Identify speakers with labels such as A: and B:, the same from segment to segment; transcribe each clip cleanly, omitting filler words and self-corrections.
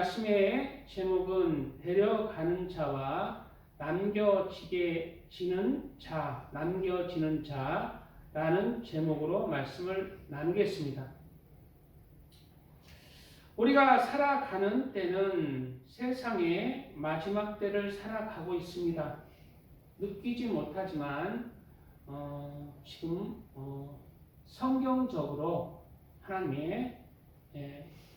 A: 말씀의 제목은 데려가는 자와 남겨지는 자라는 제목으로 말씀을 나누겠습니다. 우리가 살아가는 때는 세상의 마지막 때를 살아가고 있습니다. 느끼지 못하지만 지금 성경적으로 하나님의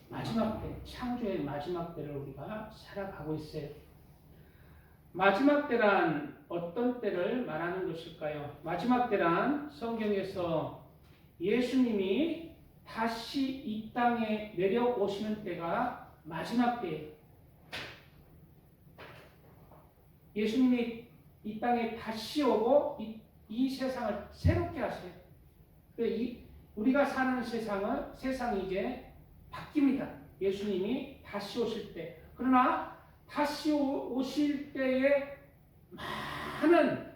A: 마지막 때, 창조의 마지막 때를 우리가 살아가고 있어요. 마지막 때란 어떤 때를 말하는 것일까요? 마지막 때란 성경에서 예수님이 다시 이 땅에 내려오시는 때가 마지막 때예요. 예수님이 이 땅에 다시 오고 이 세상을 새롭게 하세요. 우리가 사는 세상이 이제 바뀝니다. 예수님이 다시 오실 때. 그러나 다시 오실 때에 많은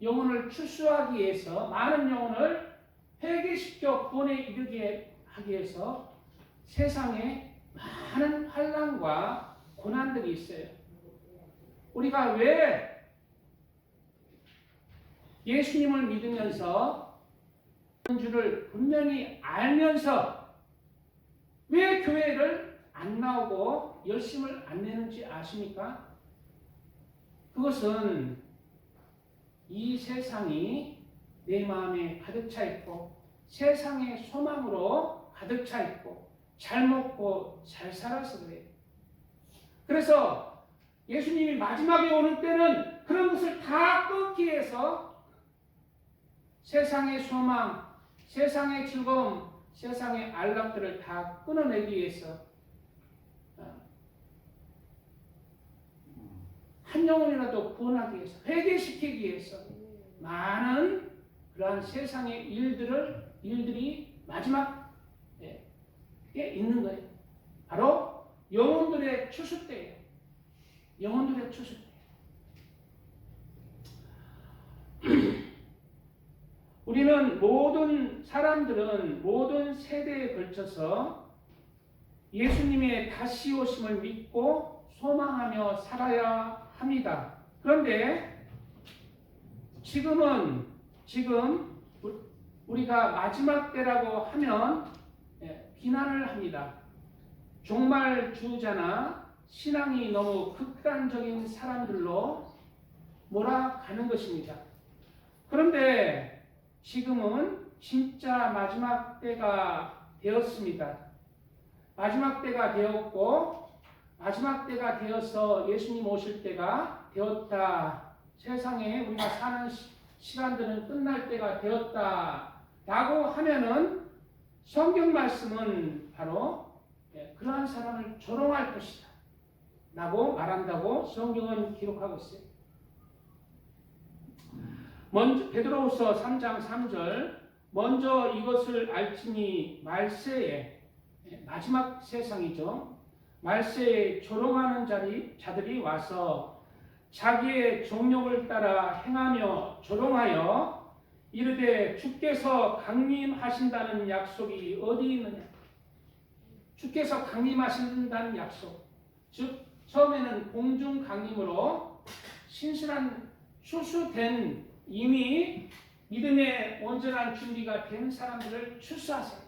A: 영혼을 출소하기 위해서, 많은 영혼을 회개시켜 구원에 이르게 하기 위해서 세상에 많은 환난과 고난들이 있어요. 우리가 왜 예수님을 믿으면서 줄을 분명히 알면서 왜 교회를 안 나오고 열심을 안 내는지 아십니까? 그것은 이 세상이 내 마음에 가득 차 있고 세상의 소망으로 가득 차 있고 잘 먹고 잘 살아서 그래요. 그래서 예수님이 마지막에 오는 때는 그런 것을 다 끊기 위해서 세상의 소망, 세상의 즐거움, 세상의 안락들을 다 끊어내기 위해서 한 영혼이라도 구원하기 위해서, 회개시키기 위해서 많은 그러한 세상의 일들이 마지막에 있는 거예요. 바로 영혼들의 추수 때예요. 영혼들의 추수 때. 우리는 모든 사람들은 모든 세대에 걸쳐서 예수님의 다시 오심을 믿고 소망하며 살아야 합니다. 그런데 지금 우리가 마지막 때라고 하면 비난을 합니다. 종말주의자나 신앙이 너무 극단적인 사람들로 몰아가는 것입니다. 그런데 지금은 진짜 마지막 때가 되었습니다. 마지막 때가 되었고 마지막 때가 되어서 예수님 오실 때가 되었다. 세상에 우리가 사는 시간들은 끝날 때가 되었다 라고 하면은 성경 말씀은 바로 그러한 사람을 조롱할 것이다 라고 말한다고 성경은 기록하고 있어요. 먼저 베드로후서 3장 3절 먼저 이것을 알지니 말세에 마지막 세상이죠. 말세에 조롱하는 자들이 와서 자기의 정욕을 따라 행하며 조롱하여 이르되 주께서 강림하신다는 약속이 어디 있느냐. 주께서 강림하신다는 약속, 즉 처음에는 공중 강림으로 신실한 추수된 이미 믿음의 온전한 준비가 된 사람들을 추수하세요.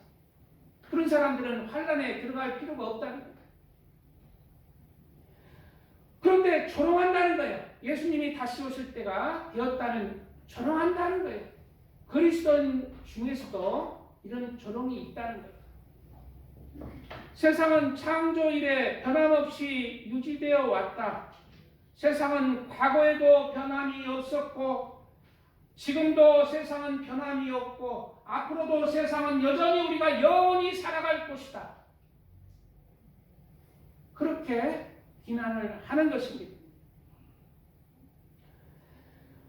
A: 그런 사람들은 환난에 들어갈 필요가 없다는 거예요. 그런데 조롱한다는 거예요. 예수님이 다시 오실 때가 조롱한다는 거예요. 그리스도인 중에서도 이런 조롱이 있다는 거예요. 세상은 창조 이래 변함없이 유지되어 왔다. 세상은 과거에도 변함이 없었고 지금도 세상은 변함이 없고 앞으로도 세상은 여전히 우리가 영원히 살아갈 것이다. 그렇게 비난을 하는 것입니다.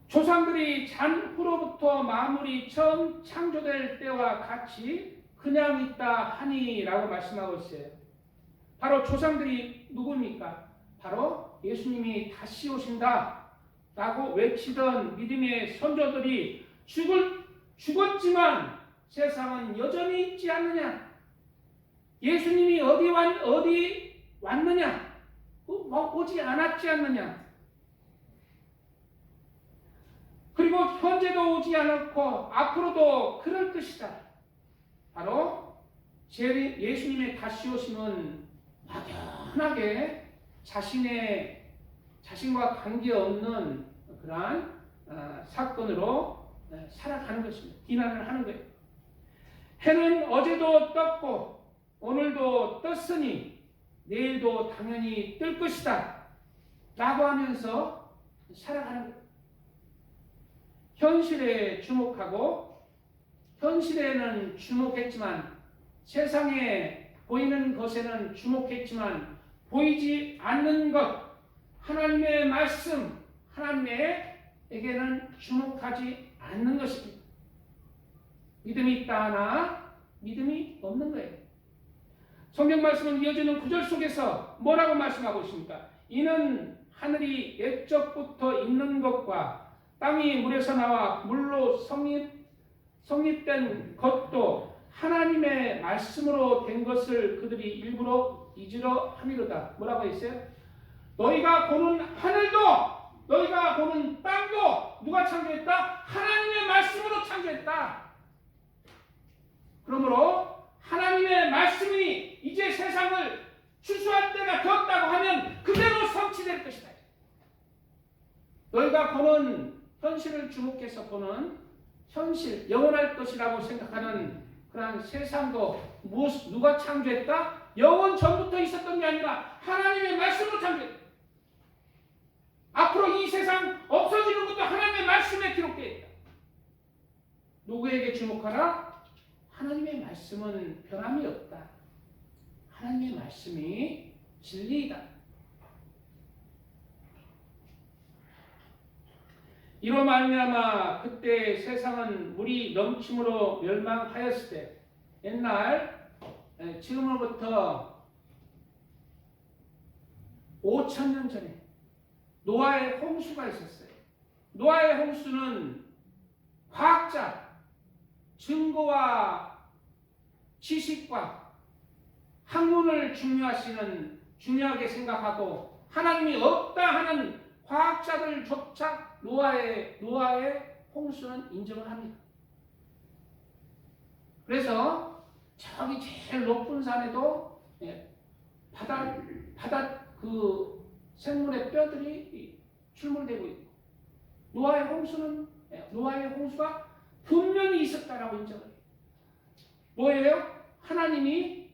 A: 조상들이 잔후로부터 만물이 처음 창조될 때와 같이 그냥 있다 하니 라고 말씀하고 있어요. 바로 조상들이 누굽니까? 바로 예수님이 다시 오신다 라고 외치던 믿음의 선조들이 죽었지만 세상은 여전히 있지 않느냐? 예수님이 어디 왔느냐? 오지 않았지 않느냐. 그리고 현재도 오지 않았고 앞으로도 그럴 것이다. 바로 예수님의 다시 오심은 막연하게 자신과 관계없는 그러한 사건으로 살아가는 것입니다. 비난을 하는 거예요. 해는 어제도 떴고 오늘도 떴으니 내일도 당연히 뜰 것이다 라고 하면서 살아가는 거예요. 현실에 주목하고 현실에는 주목했지만 세상에 보이는 것에는 주목했지만 보이지 않는 것 하나님의 말씀 하나님에게는 주목하지 않는 것입니다. 믿음이 있다 하나 믿음이 없는 거예요. 성경 말씀은 이어지는 구절 속에서 뭐라고 말씀하고 있습니까? 이는 하늘이 옛적부터 있는 것과 땅이 물에서 나와 물로 성립된 것도 하나님의 말씀으로 된 것을 그들이 일부러 잊으려 함이로다. 뭐라고 했어요? 너희가 보는 하늘도 너희가 보는 땅도 누가 창조했다? 하나님의 말씀으로 창조했다. 그러므로 하나님의 말씀이 이제 세상을 추수할 때가 되었다고 하면 그대로 성취될 것이다. 너희가 보는 현실을 주목해서 보는 현실, 영원할 것이라고 생각하는 그러한 세상도 누가 창조했다? 영원 전부터 있었던 게 아니라 하나님의 말씀으로 창조했다. 앞으로 이 세상 없어지는 것도 하나님의 말씀에 기록되어 있다. 누구에게 주목하라? 하나님의 말씀은 변함이 없다. 하나님의 말씀이 진리이다. 이로 말미암아 그때 세상은 물이 넘침으로 멸망하였을 때 옛날 지금으로부터 5,000년 전에 노아의 홍수가 있었어요. 노아의 홍수는 과학자, 증거와 지식과 학문을 중요하게 생각하고 하나님이 없다 하는 과학자들조차 노아의 홍수는 인정을 합니다. 그래서 저기 제일 높은 산에도 바다 그 생물의 뼈들이 출몰되고 있고 노아의 홍수가 분명히 있었다라고 인정을 해요. 뭐예요? 하나님이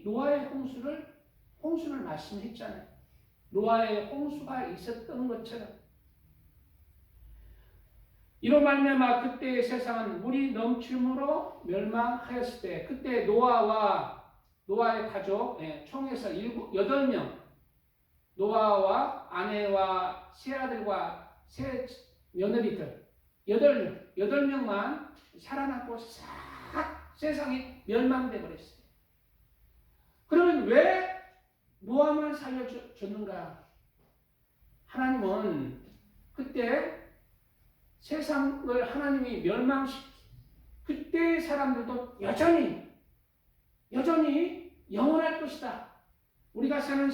A: 노아의 홍수를 말씀했잖아요. 노아의 홍수가 있었던 것처럼 이로 말미암아 그때의 세상은 물이 넘침으로 멸망하였을 때 그때 노아와 노아의 가족 총에서 8명 노아와 아내와 세 아들과 세 며느리들 8명만 살아남고 싹 세상이 멸망돼 버렸어요. 그러면 왜 노아만 살려줬는가? 하나님은 그때 세상을 하나님이 그때의 사람들도 여전히 영원할 것이다. 우리가 사는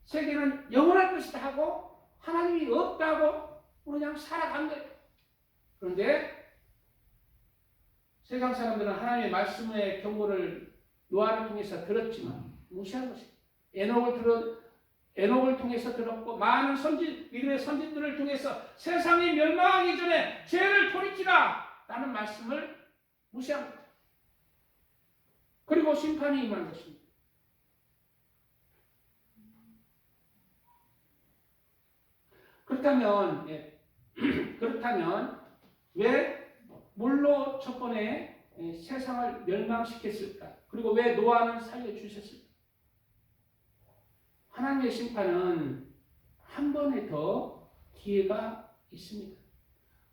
A: 세계는 영원할 것이다 하고 하나님이 없다고 그냥 살아간 거예요. 그런데 세상 사람들은 하나님의 말씀의 경고를 노아를 통해서 들었지만 무시한 것이에요. 에녹을 통해서 들었고 많은 믿음의 선진들을 통해서 세상이 멸망하기 전에 죄를 돌이키라 라는 말씀을 무시한 거예요. 그리고 심판이 임한 것입니다. 그렇다면 왜 물로 첫 번에 세상을 멸망시켰을까? 그리고 왜 노아는 살려주셨을까? 하나님의 심판은 한 번에 더 기회가 있습니다.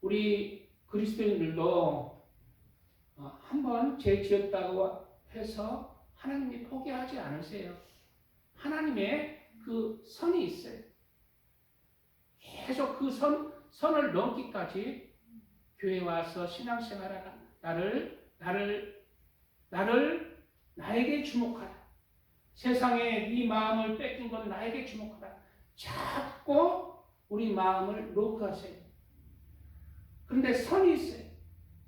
A: 우리 그리스도인들도 한 번 죄 지었다고 해서 하나님이 포기하지 않으세요. 하나님의 그 선이 있어요. 계속 그 선을 넘기까지 교회에 와서 신앙생활하라. 나에게 주목하라. 세상에 네 마음을 뺏긴 건 나에게 주목하라. 자꾸 우리 마음을 로크하세요. 그런데 선이 있어요.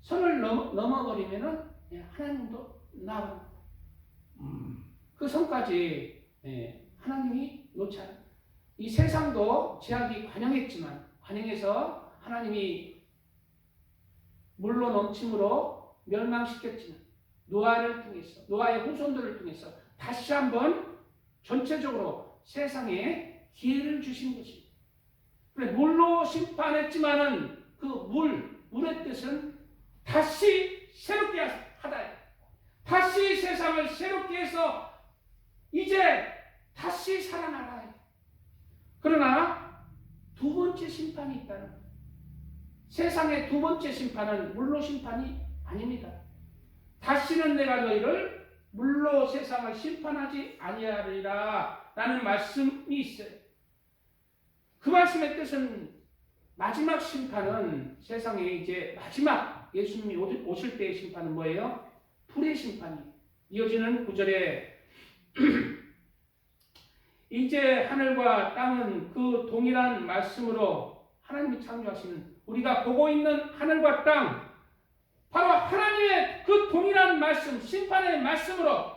A: 선을 넘어버리면은 하나님도 나옵니다. 그 선까지 하나님이 놓지 않아요. 이 세상도 죄악이 관영해서 하나님이 물로 넘침으로 멸망시켰지만 노아의 후손들을 통해서 다시 한번 전체적으로 세상에 기회를 주신 것입니다. 그래, 물로 심판했지만은 그 물의 뜻은 다시 새롭게 하다. 다시 세상을 새롭게 해서 이제 다시 살아나라. 그러나 두 번째 심판이 있다는 거예요. 세상의 두 번째 심판은 물로 심판이 아닙니다. 다시는 내가 너희를 물로 세상을 심판하지 아니하리라 라는 말씀이 있어요. 그 말씀의 뜻은 마지막 심판은 세상에 이제 마지막 예수님이 오실 때의 심판은 뭐예요? 불의 심판이 이어지는 9절에 이제 하늘과 땅은 그 동일한 말씀으로 하나님이 창조하시는 우리가 보고 있는 하늘과 땅 바로 하나님의 그 동일한 말씀 심판의 말씀으로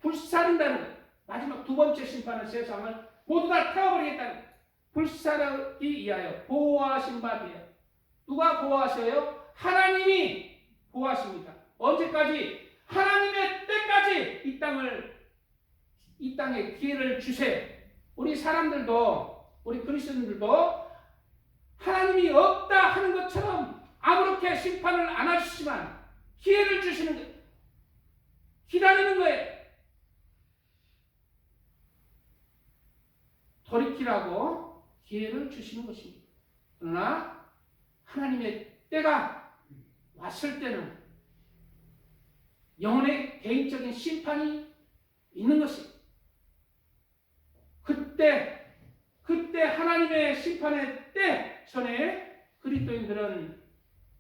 A: 불사른다는 거예요. 마지막 두 번째 심판은 세상을 모두 다 태워버리겠다는 거예요. 불사르기 위하여 보호하신 바 되어 누가 보호하셔요? 하나님이 보호하십니다. 언제까지? 하나님의 때까지 이 땅에 기회를 주세요. 우리 사람들도 우리 그리스도인들도 하나님이 없다 하는 것처럼 아무렇게 심판을 안 하시지만 기회를 주시는 거예요. 기다리는 거예요. 돌이키라고 기회를 주시는 것입니다. 그러나 하나님의 때가 왔을 때는 영혼의 개인적인 심판이 있는 것입니다. 그때 하나님의 심판의 때 전에 그리스도인들은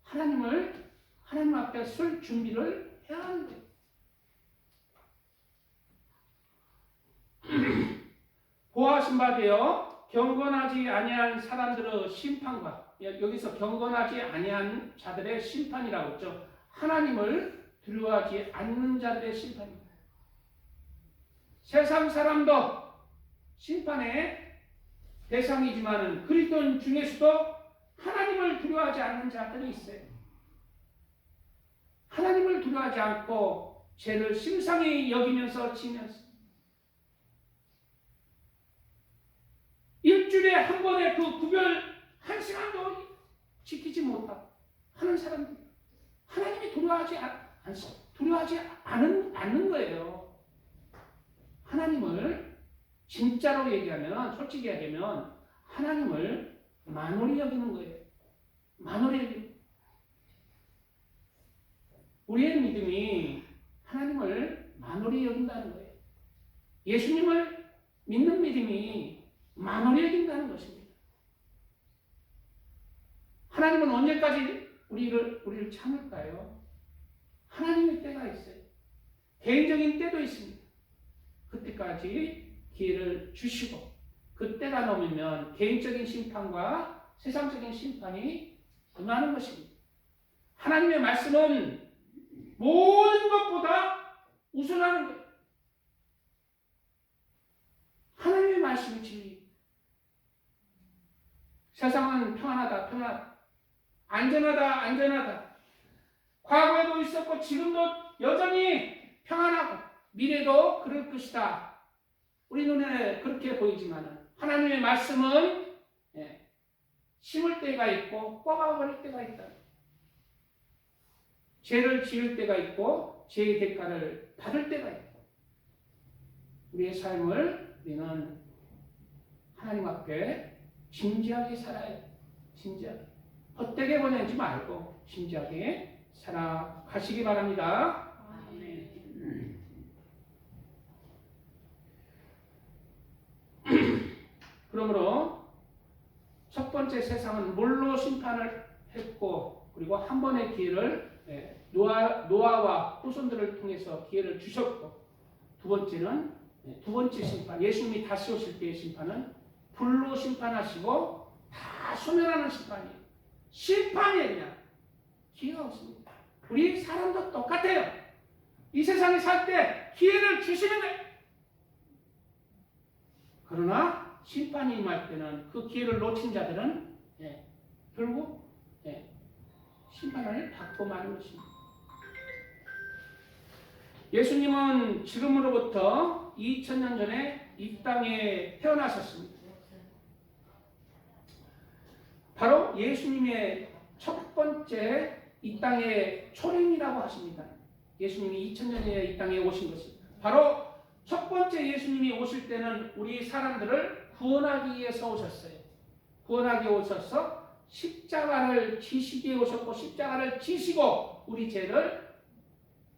A: 하나님 앞에 설 준비를 해야 하는 거예요. 보호하신 바 되어 경건하지 아니한 사람들의 심판과 여기서 경건하지 아니한 자들의 심판이라고 했죠. 하나님을 두려워하지 않는 자들의 심판입니다. 세상 사람도 심판의 대상이지만 그리스도인 중에서도 하나님을 두려워하지 않는 자들이 있어요. 하나님을 두려워하지 않고 죄를 심상히 여기면서 지면서 일주일에 한 번의 그 구별 한 시간도 지키지 못하고 하는 사람들 하나님이 두려워하지 않는 거예요. 하나님을 진짜로 얘기하면 솔직히 얘기하면 하나님을 만홀히 여기는 거예요. 만홀히 여기는 우리의 믿음이 하나님을 만홀히 여긴다는 거예요. 예수님을 믿는 믿음이 만홀히 여긴다는 것입니다. 하나님은 언제까지 우리를 참을까요? 하나님의 때가 있어요. 개인적인 때도 있습니다. 그때까지 기회를 주시고 그 때가 넘으면 개인적인 심판과 세상적인 심판이 임하는 것입니다. 하나님의 말씀은 모든 것보다 우선하는 거예요. 하나님의 말씀이 진리. 세상은 평안하다. 안전하다. 과거에도 있었고 지금도 여전히 평안하고 미래도 그럴 것이다. 우리 눈에 그렇게 보이지만 하나님의 말씀은 심을 때가 있고 뽑아버릴 때가 있다. 죄를 지을 때가 있고 죄의 대가를 받을 때가 있고 우리의 삶을 우리는 하나님 앞에 진지하게 살아야 돼. 진지하게. 헛되게 보내지 말고 진지하게 살아가시기 바랍니다. 그러므로 첫 번째 세상은 물로 심판을 했고 그리고 한 번의 기회를 노아와 후손들을 통해서 기회를 주셨고, 두 번째 심판, 예수님이 다시 오실 때의 심판은 불로 심판하시고 다 소멸하는 심판이에요. 심판이에요. 그냥 기회가 없습니다. 우리 사람도 똑같아요. 이 세상에 살 때 기회를 주시는 거예요. 그러나 심판이 임할 때는 그 기회를 놓친 자들은 결국 심판을 받고 마는 것입니다. 예수님은 지금으로부터 2000년 전에 이 땅에 태어나셨습니다. 바로 예수님의 첫 번째 이 땅의 초림이라고 하십니다. 예수님이 2000년 전에 이 땅에 오신 것입니다. 바로 첫 번째 예수님이 오실 때는 우리 사람들을 구원하기 위해서 오셨어요. 구원하기 오셔서 십자가를 지시기에 오셨고, 십자가를 지시고 우리 죄를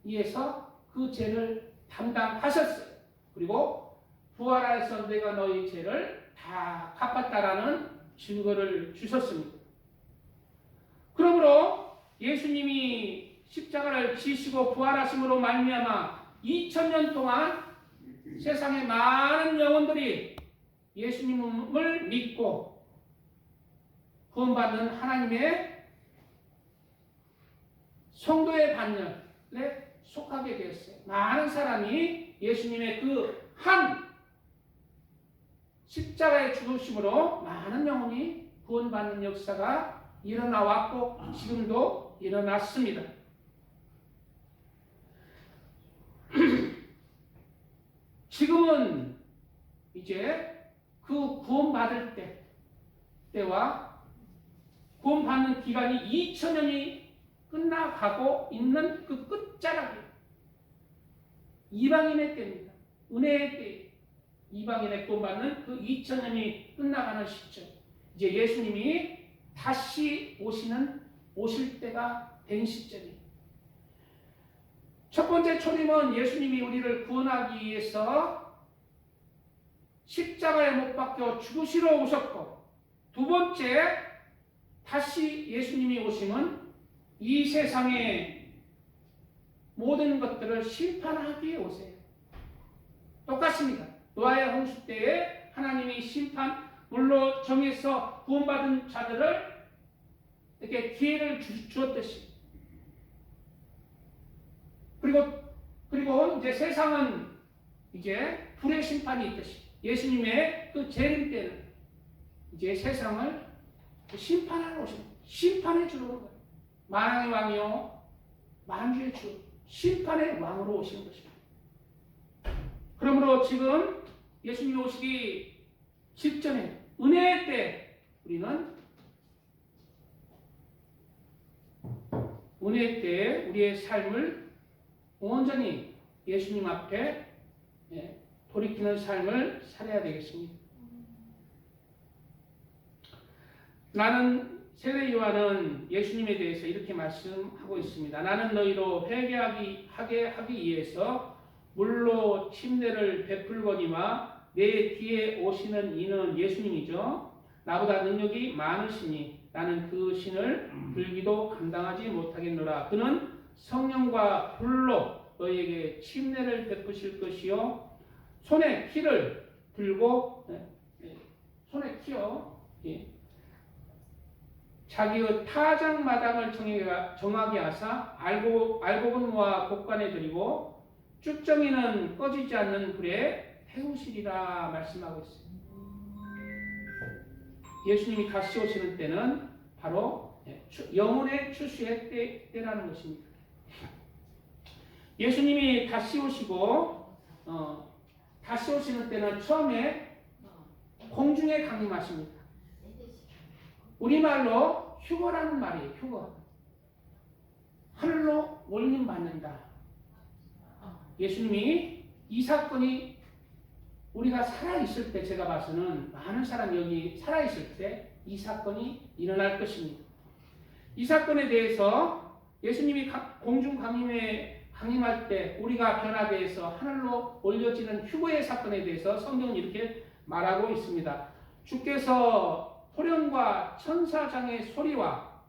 A: 위해서 그 죄를 담당하셨어요. 그리고 부활하여서 내가 너희 죄를 다 갚았다라는 증거를 주셨습니다. 그러므로 예수님이 십자가를 지시고 부활하심으로 말미암아 2000년 동안 세상의 많은 영혼들이 예수님을 믿고 구원받는 하나님의 성도의 반열에 속하게 되었어요. 많은 사람이 예수님의 그 한 십자가의 죽으심으로 많은 영혼이 구원받는 역사가 일어나 왔고 지금도 일어났습니다. 지금은 이제 그 구원받을 때와 구원받는 기간이 2000년이 끝나가고 있는 그 끝자락이에요. 이방인의 때입니다. 은혜의 때. 이방인의 구원받는 그 2000년이 끝나가는 시점. 이제 예수님이 다시 오실 때가 된 시점이에요. 첫 번째 초림은 예수님이 우리를 구원하기 위해서 십자가에 못 박혀 죽으시러 오셨고, 두 번째 다시 예수님이 오심은 이 세상의 모든 것들을 심판하기 위해 오세요. 똑같습니다. 노아의 홍수 때에 하나님이 심판물로 정해서 구원받은 자들을 이렇게 기회를 주었듯이, 그리고 이제 세상은 이제 불의 심판이 있듯이 예수님의 그 재림 때는 이제 세상을 심판하러 오신, 심판의 주로 오는 거예요. 만왕의 왕이요 만주의 주, 심판의 왕으로 오시는 것입니다. 그러므로 지금 예수님이 오시기 직전에 은혜의 때 우리는 은혜의 때 우리의 삶을 온전히 예수님 앞에 돌이키는 삶을 살아야 되겠습니다. 나는 세례 요한은 예수님에 대해서 이렇게 말씀하고 있습니다. 나는 너희로 회개하게 하기 위해서 물로 침례를 베풀거니와 내 뒤에 오시는 이는 예수님이죠. 나보다 능력이 많으시니 나는 그 신을 들기도 감당하지 못하겠노라. 그는 성령과 불로 너희에게 침례를 베푸실 것이요 손에 키를 들고 손에 키요 자기의 타작마당을 정하게 하사 알곡은 곡간에 들이고 쭉정이는 꺼지지 않는 불에 태우시리라 말씀하고 있습니다. 예수님이 다시 오시는 때는 바로 영혼의 추수의 때라는 것입니다. 예수님이 다시 오시고 다시 오시는 때는 처음에 공중에 강림하십니다. 우리말로 휴거라는 말이에요. 휴거. 하늘로 올림받는다. 예수님이 이 사건이 우리가 살아있을 때, 제가 봐서는 많은 사람이 여기 살아있을 때 이 사건이 일어날 것입니다. 이 사건에 대해서 예수님이 공중 강림할 때 우리가 변화되어서 하늘로 올려지는 휴거의 사건에 대해서 성경은 이렇게 말하고 있습니다. 주께서 호령과 천사장의 소리와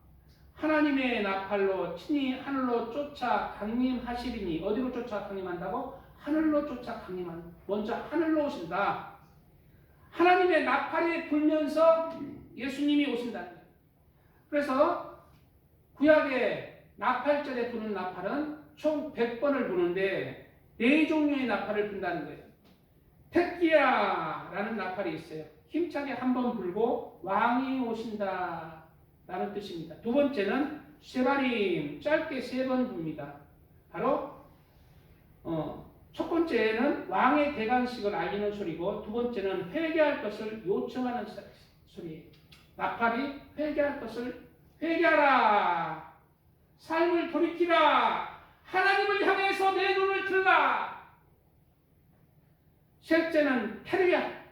A: 하나님의 나팔로 친히 하늘로 쫓아 강림하시리니. 어디로 쫓아 강림한다고? 하늘로 쫓아 강림한다. 먼저 하늘로 오신다. 하나님의 나팔이 불면서 예수님이 오신다. 그래서 구약의 나팔절에 부는 나팔은 총 100번을 부는데 4종류의 나팔을 분다는 거예요. 테키야라는 나팔이 있어요. 힘차게 한 번 불고 왕이 오신다 라는 뜻입니다. 두 번째는 쉐바림, 짧게 3번 붑니다. 바로 첫 번째는 왕의 대관식을 알리는 소리고, 두 번째는 회개할 것을 요청하는 소리예요. 나팔이 회개할 것을 회개하라, 삶을 돌이키라, 하나님을 향해서 내 눈을 들라. 셋째는 테르야,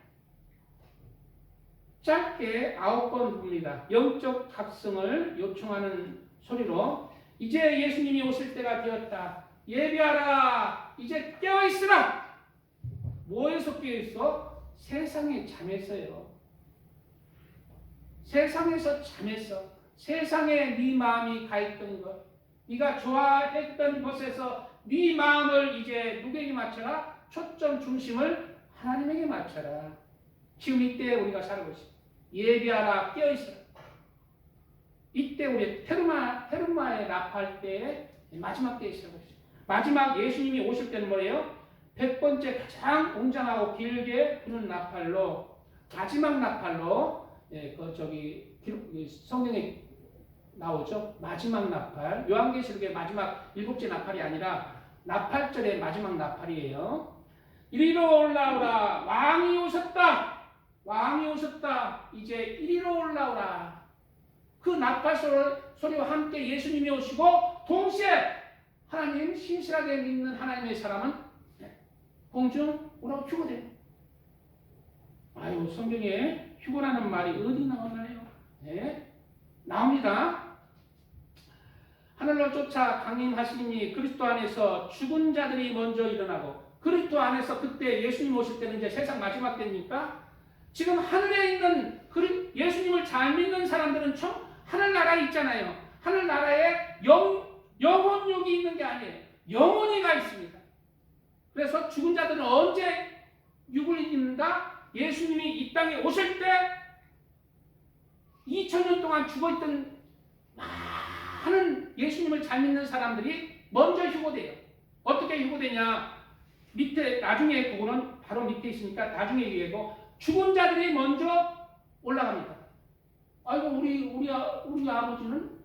A: 짧게 9번 붑니다. 영적 각성을 요청하는 소리로 이제 예수님이 오실 때가 되었다. 예비하라. 이제 깨어있으라. 뭐에서 깨어있어? 세상의 잠에서요. 세상에서 잠에서, 세상에 네 마음이 가있던 것, 네가 좋아했던 것에서 네 마음을 이제 누구에게 맞춰라? 초점 중심을 하나님에게 맞춰라. 지금 이때 우리가 살고 있습니다. 예비하라, 깨어있으라. 이때 우리 테르마의 나팔 때에 마지막 때에 있어요. 마지막 예수님이 오실 때는 뭐예요? 100번째 가장 웅장하고 길게 부는 나팔로, 마지막 나팔로, 성경에 나오죠. 마지막 나팔. 요한계시록의 마지막 7째 나팔이 아니라 나팔절의 마지막 나팔이에요. 이리로 올라오라. 왕이 오셨다. 왕이 오셨다. 이제 이리로 올라오라. 그 나팔 소리와 함께 예수님이 오시고, 동시에 하나님 신실하게 믿는 하나님의 사람은 공중으로 휴거돼요. 아유, 성경에 휴거라는 말이 어디 나오나요? 네, 나옵니다. 하늘로 쫓아 강림하시니 그리스도 안에서 죽은 자들이 먼저 일어나고, 그리스도 안에서 그때 예수님 오실 때는 이제 세상 마지막 때니까 지금 하늘에 있는 예수님을 잘 믿는 사람들은 총 하늘나라에 있잖아요. 하늘나라에 영혼육이 있는 게 아니에요. 영혼이가 있습니다. 그래서 죽은 자들은 언제 육을 입는다? 예수님이 이 땅에 오실 때 2000년 동안 죽어있던 많은 예수님을 잘 믿는 사람들이 먼저 휴거돼요. 어떻게 휴거되냐? 밑에, 나중에 그거는 바로 밑에 있으니까 나중에 얘기하고, 죽은 자들이 먼저 올라갑니다. 아이고, 우리 아버지는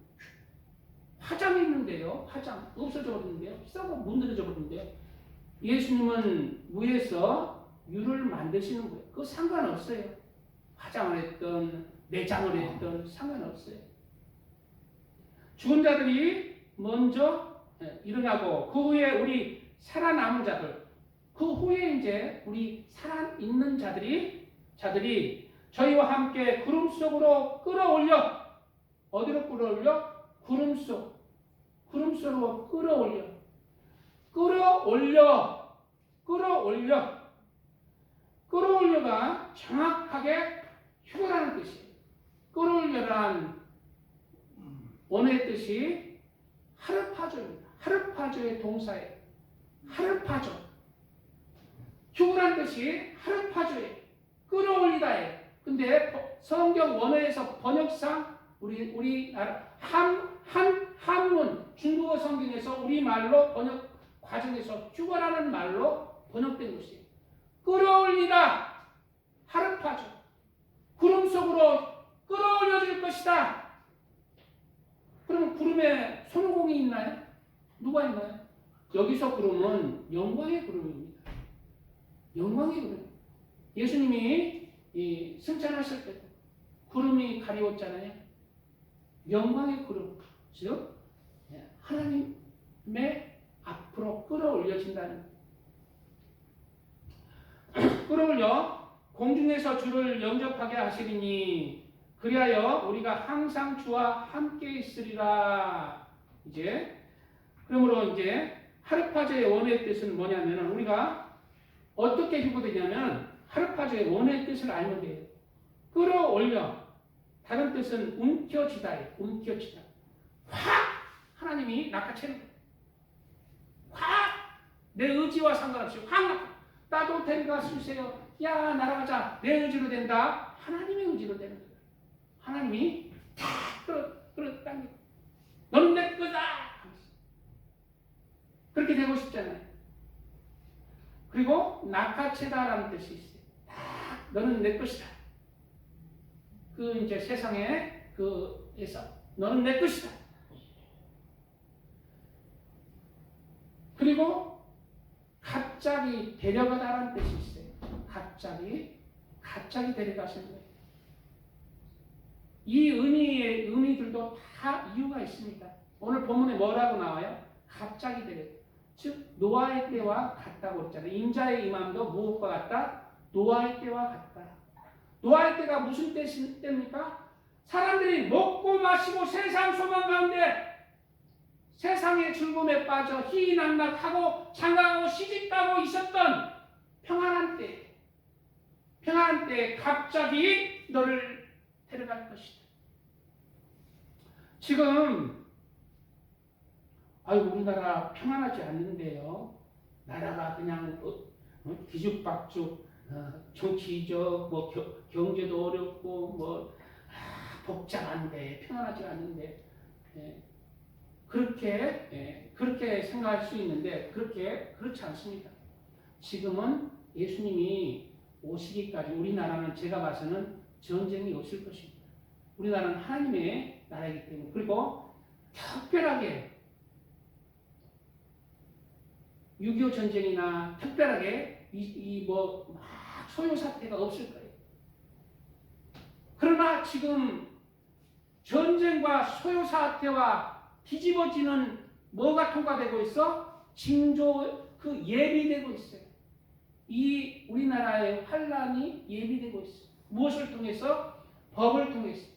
A: 화장이 있는데요. 화장 없어져 버리는데요. 썩어 문드러져 버리는데요. 예수님은 위에서 유를 만드시는 거예요. 그거 상관없어요. 화장을 했던 내장을 했던 상관없어요. 죽은 자들이 먼저 일어나고, 그 후에 우리 살아남은 자들, 그 후에 이제 우리 살아있는 자들이 저희와 함께 구름 속으로 끌어올려. 어디로 끌어올려? 구름 속으로 끌어올려가 정확하게 휴거라는 뜻이에요. 끌어올려란 원어의 뜻이 하르파조입니다. 하르파조의 동사예요. 하르파조. 휴거란 뜻이 하르파조예요. 끌어올리다예요. 근데 성경 원어에서 번역상 우리나라 한문 중국어 성경에서 우리말로 번역 과정에서 휴거라는 말로 번역된 것이에요. 끌어올리다, 하르파조. 구름 속으로 끌어올려질 것이다. 그러면 구름에 손오공이 있나요? 누가 있나요? 여기서 구름은 영광의 구름입니다. 영광의 구름. 예수님이 승천하실 때 구름이 가리웠잖아요. 영광의 구름, 즉 하나님의 앞으로 끌어올려진다는, 끌어올려 공중에서 주를 영접하게 하시리니 그리하여 우리가 항상 주와 함께 있으리라. 이제 그러므로 이제 하르파조의 원어의 뜻은 뭐냐면, 우리가 어떻게 휴거되냐면 하르파조의 원어의 뜻을 알면 돼요. 끌어올려. 다른 뜻은 움켜쥐다예요. 움켜쥐다. 확 하나님이 낚아채는 거예요. 확 내 의지와 상관없이 확 나도 데려가 주세요. 야 날아가자. 내 의지로 된다. 하나님의 의지로 되는 거예요. 하나님이 탁 끌어당기고 너는 내 거다. 그렇게 되고 싶잖아요. 그리고 낚아채다라는 뜻이 있어요. 탁 너는 내 것이다. 그 이제 세상에 그에서 너는 내 것이다. 그리고 갑자기 데려가다라는 뜻이 있어요. 갑자기 데려가시는 거예요. 이 의미들도 다 이유가 있습니다. 오늘 본문에 뭐라고 나와요? 갑자기 데려가. 즉 노아의 때와 같다고 했잖아요. 인자의 임함도 무엇과 같다? 노아의 때와 같다. 노아의 때가 무슨 때입니까? 사람들이 먹고 마시고 세상 소망 가운데 세상의 즐거움에 빠져 희희낙낙하고 장가가고 시집가고 있었던 평안한 때에 갑자기 너를 데려갈 것이다. 지금 우리나라 평안하지 않는데요. 나라가 그냥 뒤죽박죽 정치적 경제도 어렵고 복잡한데 평안하지 않는데 그렇게 생각할 수 있는데 그렇지 않습니다. 지금은 예수님이 오시기까지 우리나라는 제가 봐서는 전쟁이 없을 것입니다. 우리나라는 하나님의 나라이기 때문에 그리고 특별하게 6.25 전쟁이나 특별하게 소요 사태가 없을 거예요. 그러나 지금 전쟁과 소요 사태와 뒤집어지는 뭐가 통과되고 있어? 징조 예비되고 있어요. 이 우리나라의 환란이 예비되고 있어요. 무엇을 통해서? 법을 통해서.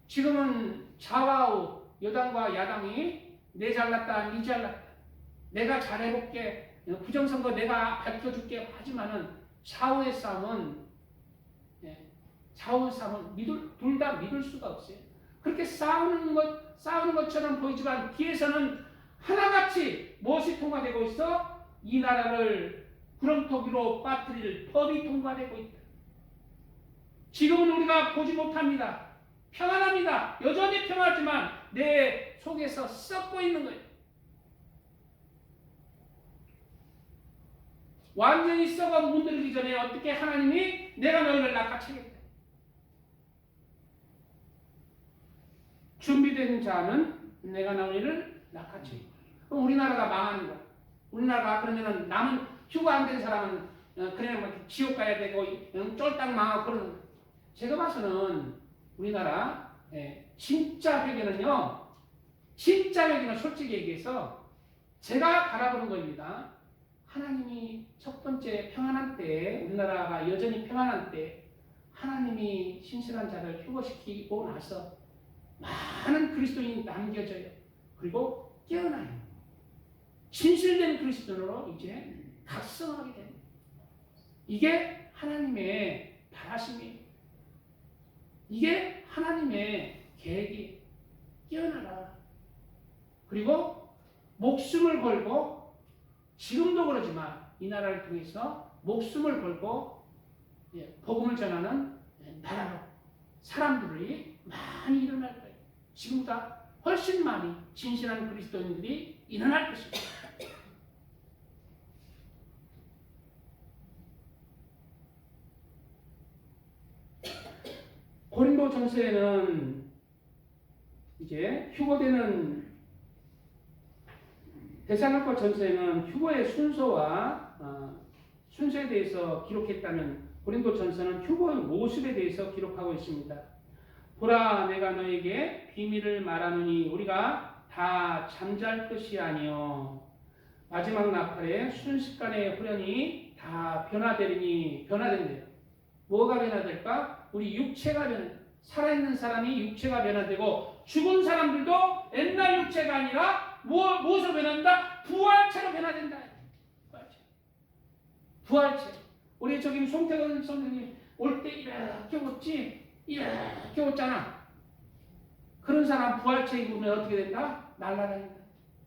A: 지금은 좌우 여당과 야당이 내 잘났다, 니 잘났다. 내가 잘해볼게. 부정선거 내가 밝혀줄게. 하지만은 좌우의 싸움은 둘 다 믿을 수가 없어요. 그렇게 싸우는 것처럼 보이지만 뒤에서는 하나같이 무엇이 통과되고 있어? 이 나라를 구렁텅이로 빠뜨릴 법이 통과되고 있다. 지금은 우리가 보지 못합니다. 평안합니다. 여전히 평안하지만 내 속에서 썩고 있는 거예요. 완전히 썩어 문들기 전에 어떻게 하나님이 내가 너희를 낚아채겠다. 준비된 자는 내가 너희를 낚아채겠다. 그럼 우리나라가 망하는 거야. 우리나라가 그러면은 남은 휴가 안 된 사람은 그냥 지옥 가야 되고 쫄딱 망하고 그러는 거야. 제가 봐서는 우리나라 진짜 회개는요. 진짜 회개는 솔직히 얘기해서 제가 바라보는 겁니다. 하나님이 첫 번째 평안한 때 우리나라가 여전히 평안한 때 하나님이 신실한 자를 휴거시키고 나서 많은 그리스도인이 남겨져요. 그리고 깨어나요. 진실된 그리스도인으로 이제 각성하게 됩니다. 이게 하나님의 바라심이에요. 이게 하나님의 계획이 깨어나라. 그리고 목숨을 걸고 지금도 그러지만 이 나라를 통해서 목숨을 걸고 복음을 전하는 나라로 사람들이 많이 일어날 거예요. 지금보다 훨씬 많이 진실한 그리스도인들이 일어날 것입니다. 고린도 전서에는 이제 휴거되는 데살로니가 전서에는 휴거의 순서에 대해서 기록했다면 고린도 전서는 휴거의 모습에 대해서 기록하고 있습니다. 보라 내가 너에게 비밀을 말하노니 우리가 다 잠잘 것이 아니요 마지막 나팔에 순식간에 후련히 다 변화되리니 변화된대요. 뭐가 변화될까? 우리 육체가 변화돼요. 살아있는 사람이 육체가 변화되고 죽은 사람들도 옛날 육체가 아니라 무엇으로 변한다? 부활체로 변화된다. 부활체. 우리 저기 송태근 선생님 올 때 이렇게 웃지? 이렇게 웃잖아. 그런 사람 부활체 입으면 어떻게 된다? 날아다닌다.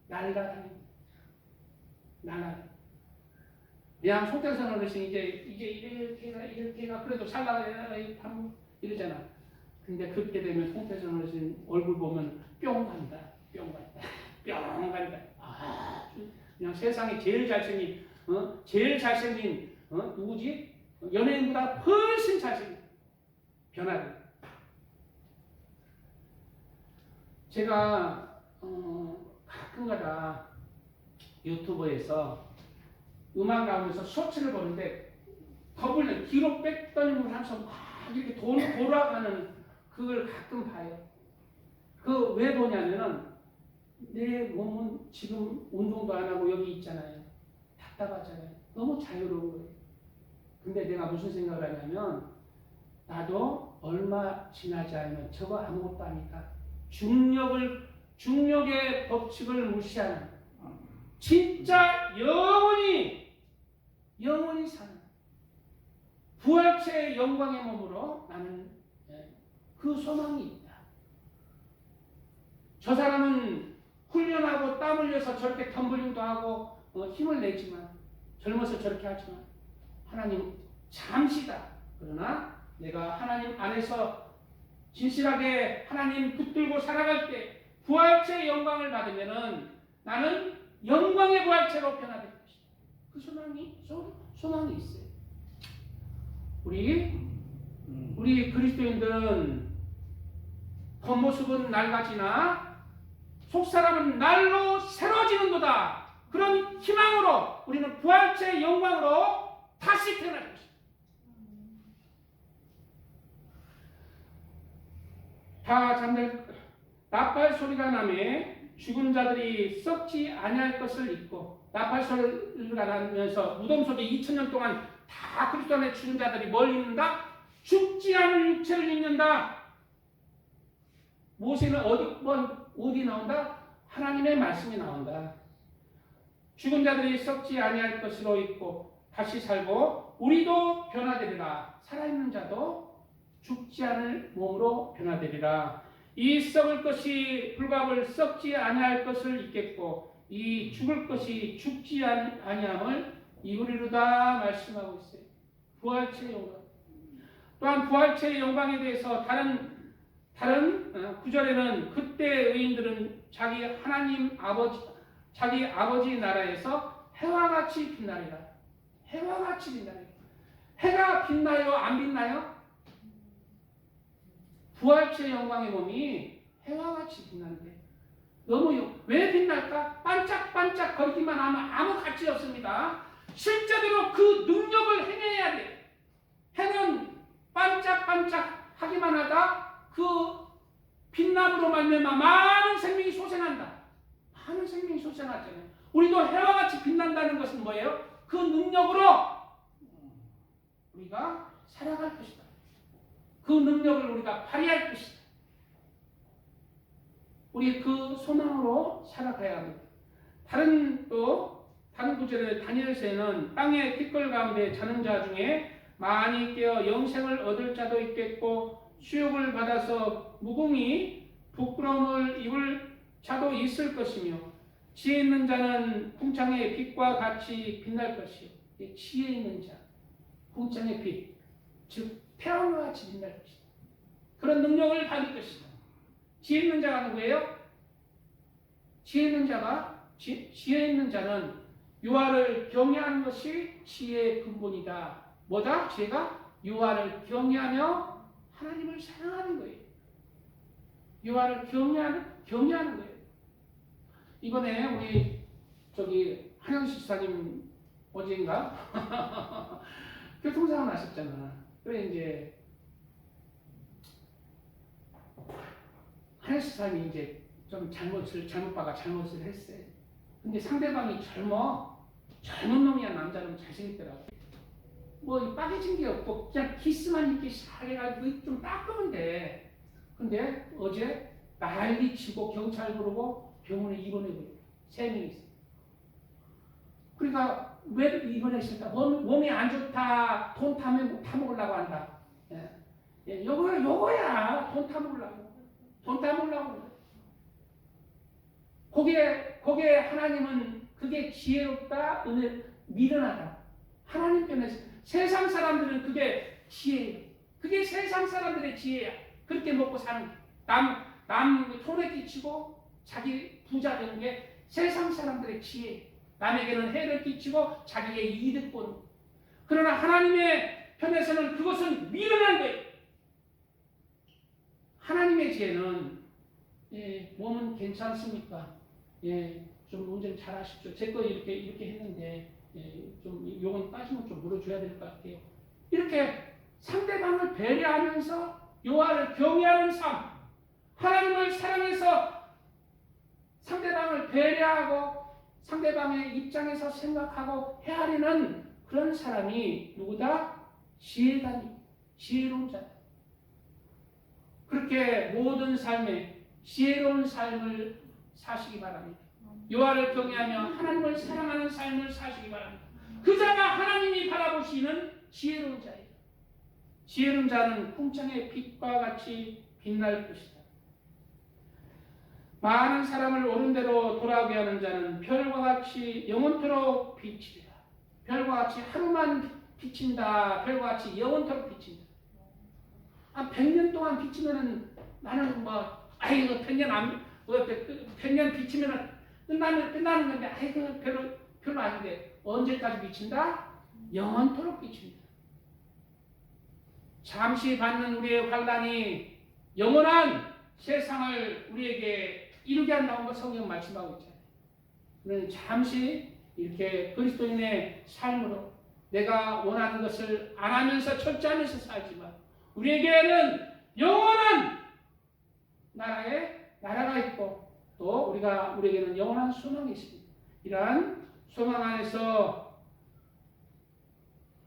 A: 날아다닌다. 날아다닌다. 그냥 송태선 어르신이 이제 이렇게가 그래도 살라가 이러잖아. 근데 그렇게 되면 송태선 어르신 얼굴 보면 뿅 간다. 뿅 간다. 뿅 간다. 아, 그냥 세상에 제일 잘생긴, 누구지? 연예인보다 훨씬 잘생긴 변화를. 제가 가끔가다 유튜브에서 음악 나오면서 쇼츠를 보는데 더블 뒤로 백더닝을 하면서 막 이렇게 돌아가는 그걸 가끔 봐요. 그 왜 보냐면은 내 몸은 지금 운동도 안 하고 여기 있잖아요. 답답하잖아요. 너무 자유로운 거예요. 근데 내가 무슨 생각을 하냐면 나도 얼마 지나지 않으면 저거 아무것도 아니다. 중력의 법칙을 무시하는 진짜 영원히 사는 부활체의 영광의 몸으로 나는 그 소망이 있다. 저 사람은 훈련하고 땀 흘려서 저렇게 덤블링도 하고 힘을 내지만 젊어서 저렇게 하지만 하나님 잠시다. 그러나 내가 하나님 안에서 진실하게 하나님 붙들고 살아갈 때 부활체의 영광을 받으면은 나는 영광의 부활체로 변화될 것이다. 그 소망이 있어요. 우리 그리스도인들은 겉모습은 낡아지나 속사람은 날로 새로워지는도다. 그런 희망으로 우리는 부활체의 영광으로 다시 태어날 것이다. 다 잠들 나팔 소리가 나매 죽은 자들이 썩지 아니할 것을 잊고 나팔 소리가 나면서 무덤 속에 2000년 동안 다 그리스도 안에 죽은 자들이 뭘 잊는다? 죽지 않을 육체를 잊는다. 모세는 어디 나온다? 하나님의 말씀이 나온다. 죽은 자들이 썩지 아니할 것으로 있고 다시 살고 우리도 변화되리라. 살아있는 자도 죽지 않을 몸으로 변화되리라. 이 썩을 것이 불갑을 썩지 아니할 것을 잊겠고 이 죽을 것이 죽지 아니함을 이루리로다 말씀하고 있어요. 부활체의 영광. 또한 부활체의 영광에 대해서 다른 구절에는 그때 의인들은 자기 아버지 나라에서 해와 같이 빛나리라. 해와 같이 빛나리라. 해가 빛나요? 안 빛나요? 부활체의 영광의 몸이 해와 같이 빛나는데 왜 빛날까? 반짝반짝 거리기만 하면 아무 가치 없습니다. 실제로 그 능력을 행해야 돼. 해는 반짝반짝 하기만 하다 그 빛남으로 말미암아 많은 생명이 솟아난다. 많은 생명이 솟아났잖아요. 우리도 해와 같이 빛난다는 것은 뭐예요? 그 능력으로 우리가 살아갈 것이다. 그 능력을 우리가 발휘할 것이다. 우리 그 소망으로 살아가야 합니다. 다른 구절에 다니엘서에는 땅의 티끌 가운데 자는 자 중에 많이 깨어 영생을 얻을 자도 있겠고 수욕을 받아서 무궁히 부끄러움을 입을 자도 있을 것이며 지혜 있는 자는 궁창의 빛과 같이 빛날 것이요. 지혜 있는 자, 궁창의 빛, 즉 태양과 같이 빛날 것이다. 그런 능력을 받을 것이다. 지혜 있는 자가 누구예요? 지혜 있는 자는 유아를 경외하는 것이 지혜의 근본이다. 뭐다? 지혜가 유아를 경외하며 하나님을 사랑하는 거예요. 유아를 경외하는 거예요. 이번에 우리 한영식 집사님 어제인가 교통사고 나셨잖아. 그래 이제 한영식 집사님이 이제 좀 잘못 봐가 잘못을 했어요. 근데 상대방이 젊은 놈이야. 남자는 잘생겼더라고. 빠개진 게 없고 그냥 키스만 이렇게 잘 해가지고 좀 닦으면 돼. 근데 어제 난리 치고 경찰 부르고 병원에 입원해버려. 3명이 있어. 그러니까 왜 입원했을까? 몸이 안 좋다. 돈 타먹으려고 한다. 요거야. 돈 타먹으려고. 돈 따먹으려고 그래. 거기에 하나님은 그게 지혜롭다, 미련하다. 하나님 편에서 세상 사람들은 그게 지혜예요. 그게 세상 사람들의 지혜야. 그렇게 먹고 사는 게. 남 손에 끼치고 자기 부자 되는 게 세상 사람들의 지혜. 남에게는 해를 끼치고 자기의 이득 보는 거. 그러나 하나님의 편에서는 그것은 미련한 거예요. 하나님의 지혜는 몸은 괜찮습니까? 좀 운전 잘 하십시오. 제 거 이렇게 했는데 좀 요건 빠지면 좀 물어줘야 될 것 같아요. 이렇게 상대방을 배려하면서 여호와를 경외하는 삶, 하나님을 사랑해서 상대방을 배려하고 상대방의 입장에서 생각하고 헤아리는 그런 사람이 누구다? 지혜로운 자다. 그렇게 모든 삶에 지혜로운 삶을 사시기 바랍니다. 여호와를 경외하며 하나님을 사랑하는 삶을 사시기 바랍니다. 그 자가 하나님이 바라보시는 지혜로운 자예요. 지혜로운 자는 풍창의 빛과 같이 빛날 것이다. 많은 사람을 옳은 대로 돌아오게 하는 자는 별과 같이 영원토록 비치리라. 별과 같이 하루만 비친다. 별과 같이 영원토록 비친다. 100년 동안 비치면은 나는 아이고 100년 비치면은 끝나는 건데 아이고 별로 아닌데 언제까지 비친다? 영원토록 비친다. 잠시 받는 우리의 환난이 영원한 세상을 우리에게 이루게 한다고 성경 말씀하고 있잖아요. 우리는 잠시 이렇게 그리스도인의 삶으로 내가 원하는 것을 안 하면서 철저하면서 살지만 우리에게는 영원한 나라가 있고 또 우리에게는 영원한 소망이 있습니다. 이러한 소망 안에서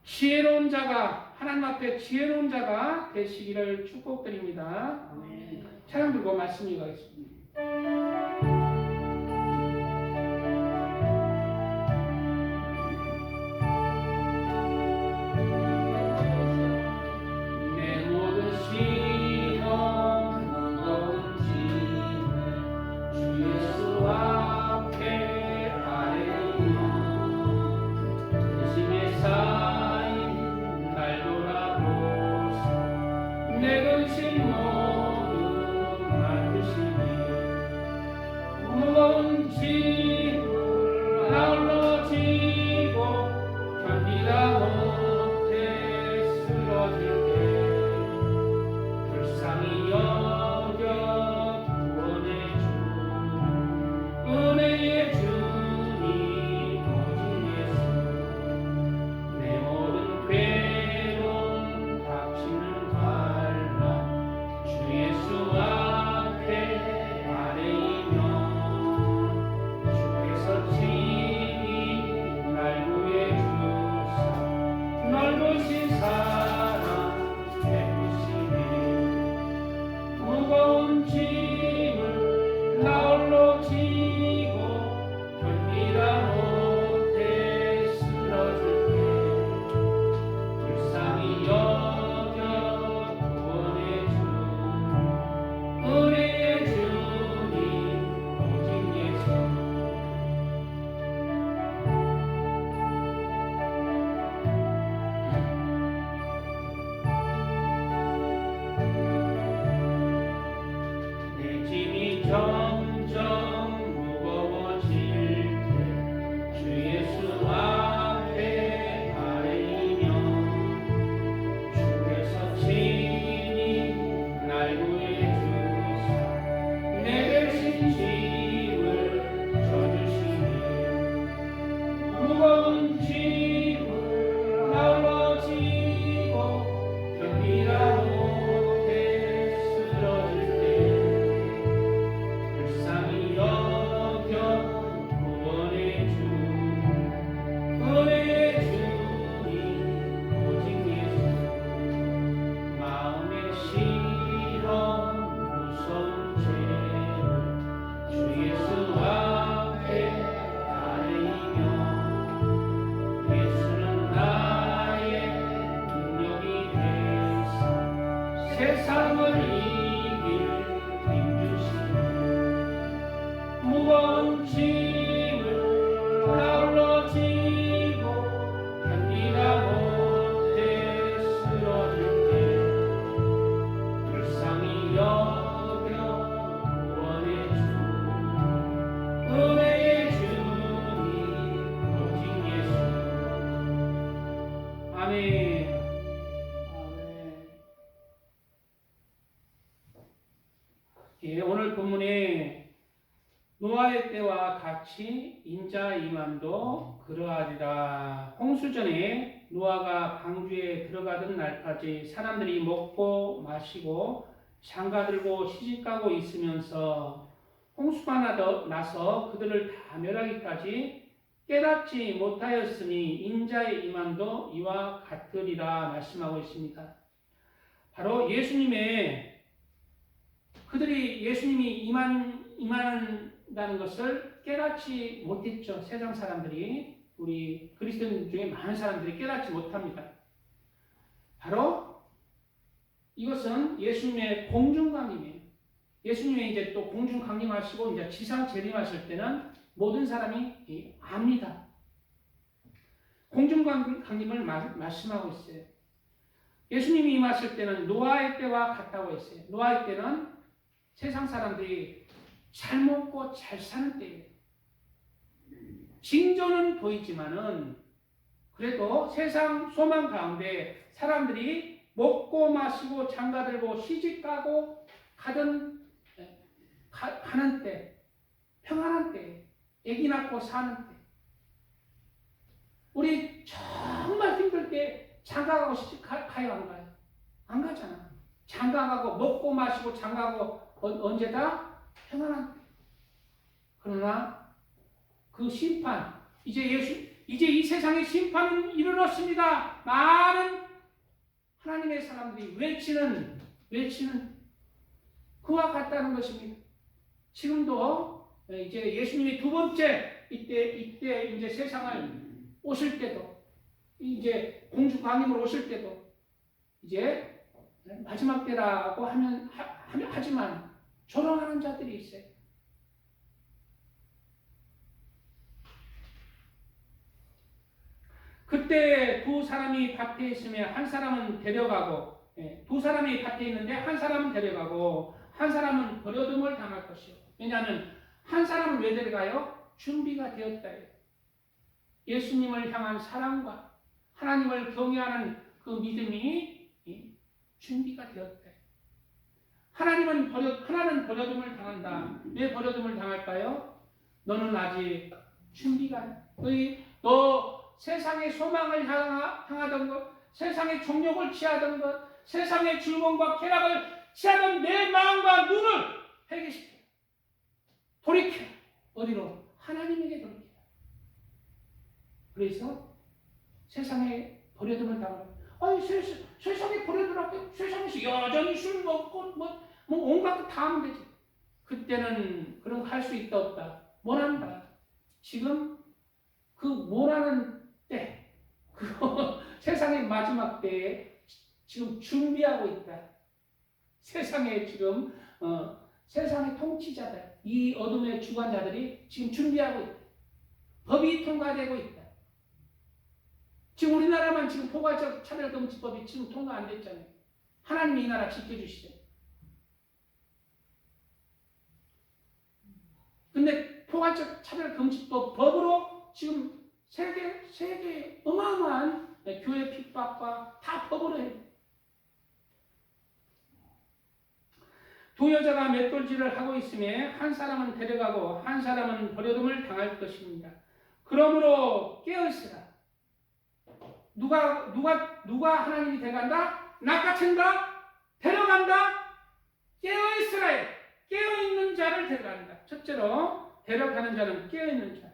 A: 지혜로운 자가 하나님 앞에 지혜로운 자가 되시기를 축복드립니다. 찬양 들고 말씀 읽어가겠습니다. 노아의 때와 같이 인자의 임함도 그러하리라. 홍수전에 노아가 방주에 들어가던 날까지 사람들이 먹고 마시고 장가들고 시집가고 있으면서 홍수가 나서 그들을 다 멸하기까지 깨닫지 못하였으니 인자의 임함도 이와 같으리라 말씀하고 있습니다. 바로 그들이 예수님이 임한다는 것을 깨닫지 못했죠. 세상 사람들이, 우리 그리스도인 중에 많은 사람들이 깨닫지 못합니다. 바로 이것은 예수님의 공중강림이에요. 예수님이 이제 또 공중강림하시고 이제 지상 재림하실 때는 모든 사람이 압니다. 공중강림을 말씀하고 있어요. 예수님이 임하실 때는 노아의 때와 같다고 했어요. 노아의 때는 세상 사람들이 잘 먹고 잘 사는 때예요. 징조는 보이지만은 그래도 세상 소망 가운데 사람들이 먹고 마시고 장가들고 시집가고 가는 때, 평안한 때, 아기 낳고 사는 때, 우리 정말 힘들 때 장가가고 시집가요, 안 가요? 안 가잖아. 장가가고 먹고 마시고 장가가고 언제다? 평안한 때. 그러나 그 심판, 이제 이 세상의 심판은 이르렀습니다. 많은 하나님의 사람들이 외치는 그와 같다는 것입니다. 지금도 이제 예수님이 두 번째 이때 이제 세상을 오실 때도, 이제 공주광림으로 오실 때도 이제 마지막 때라고 하지만 조롱하는 자들이 있어요. 그때 두 사람이 밭에 있으면 한 사람은 데려가고, 두 사람이 밭에 있는데 한 사람은 데려가고 한 사람은 버려둠을 당할 것이요. 왜냐하면 한 사람은 왜 데려가요? 준비가 되었다. 예수님을 향한 사랑과 하나님을 경외하는 그 믿음이 준비가 되었다. 하나는 버려둠을 당한다. 왜 버려둠을 당할까요? 너는 아직 준비가, 너 세상의 소망을 향하던 것, 세상의 종욕을 취하던 것, 세상의 즐거움과 쾌락을 취하던 내 마음과 눈을 회개시켜. 돌이켜. 어디로? 하나님에게 돌이켜. 그래서 세상에 버려둠을 당하는, 세상에 버려두라고, 세상에서 여전히 술 먹고 온갖 거 다 하면 되지. 그때는 그런 거 할 수 있다 없다 원한다. 지금 그 원하는 때, 세상의 마지막 때에 지금 준비하고 있다. 세상에 지금 세상의 통치자들, 이 어둠의 주관자들이 지금 준비하고 있다. 법이 통과되고 있다. 지금 우리나라만 지금 포괄적 차별금지법이 지금 통과 안 됐잖아요. 하나님이 이 나라 지켜주시죠. 근데 포괄적 차별금지법 법으로 지금 세계 어마어마한 교회 핍박과 다 법으로 해요. 두 여자가 맷돌질을 하고 있으며 한 사람은 데려가고 한 사람은 버려둠을 당할 것입니다. 그러므로 깨어있으라. 누가 하나님이 데려간다? 낚아챈다? 데려간다? 깨어있으라. 깨어있는 자를 데려간다. 첫째로 데려가는 자는 깨어있는 자.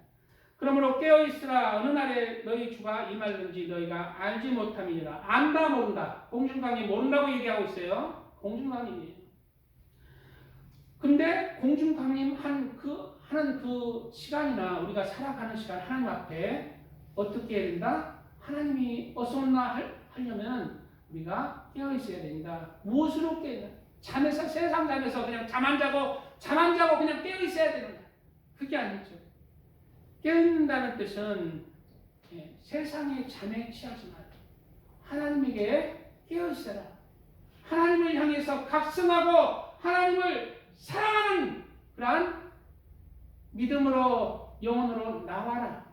A: 그러므로 깨어있으라. 어느 날에 너희 주가 임할는지 너희가 알지 못함이니라. 안다 모른다. 공중강림 모른다고 얘기하고 있어요. 공중강림이에요. 근데 공중강림 하는 그 시간이나 우리가 살아가는 시간 하나님 앞에 어떻게 해야 된다? 하나님이 어서 온나 하려면 우리가 깨어있어야 된다. 무엇으로 깨어있나? 세상 잠에서 그냥 잠 안 자고 그냥 깨어있어야 된다. 그게 아니죠. 깨어있는다는 뜻은 세상의 잠에 취하지 말고 하나님에게 깨어있어라. 하나님을 향해서 각성하고 하나님을 사랑하는 그러한 믿음으로 영혼으로 나와라.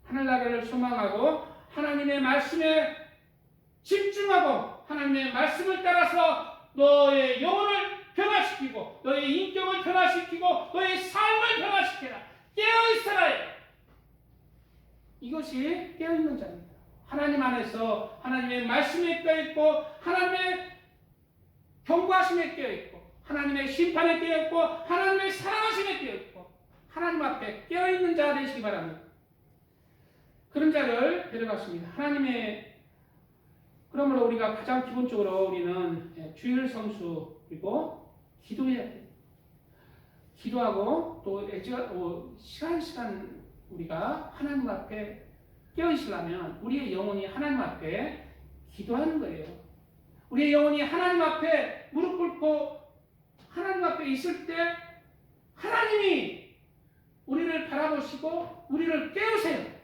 A: 하늘나라를 소망하고 하나님의 말씀에 집중하고 하나님의 말씀을 따라서 너의 영혼을 변화시키고 너의 인격을 변화시키고 너의 삶을 변화시켜라. 깨어있어라. 이것이 깨어있는 자입니다. 하나님 안에서 하나님의 말씀에 깨어있고 하나님의 경고하심에 깨어있고 하나님의 심판에 깨어있고 하나님의 사랑하심에 깨어있고 하나님 앞에 깨어있는 자 되시기 바랍니다. 그런 자를 데려갔습니다. 그러므로 우리가 가장 기본적으로 우리는 주일 성수 그리고 기도해야 돼요. 기도하고 또 시간 우리가 하나님 앞에 깨어있으려면 우리의 영혼이 하나님 앞에 기도하는 거예요. 우리의 영혼이 하나님 앞에 무릎 꿇고 하나님 앞에 있을 때 하나님이 우리를 바라보시고 우리를 깨우세요.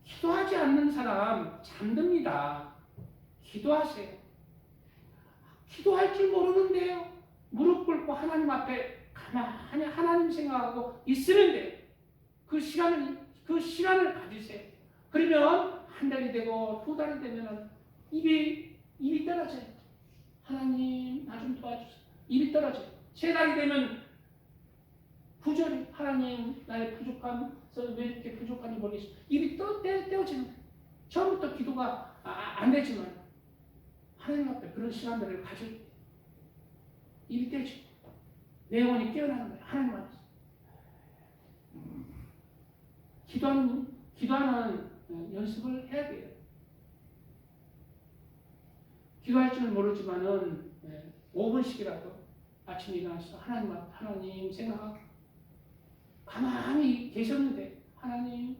A: 기도하지 않는 사람 잠듭니다. 기도하세요. 기도할 줄 모르는데요. 무릎 꿇고 하나님 앞에 가만히 하나님 생각하고 있으면 돼요. 그 시간을 가지세요. 그러면 한 달이 되고 두 달이 되면 입이 떨어져요. 하나님 나 좀 도와주세요. 입이 떨어져요. 세 달이 되면 부절히 하나님 나의 부족함 왜 이렇게 부족한지 모르겠어요. 입이 떼어지는 거예요. 처음부터 기도가 안 되지만 하나님 앞에 그런 시간들을 가질 때 입이 떼어지고 내 영혼이 깨어나는 거예요. 하나님 앞에서 기도하는 연습을 해야 돼요. 기도할 줄 모르지만은 5분씩이라도 아침에 일어나서 하나님 생각하고 가만히 계셨는데 하나님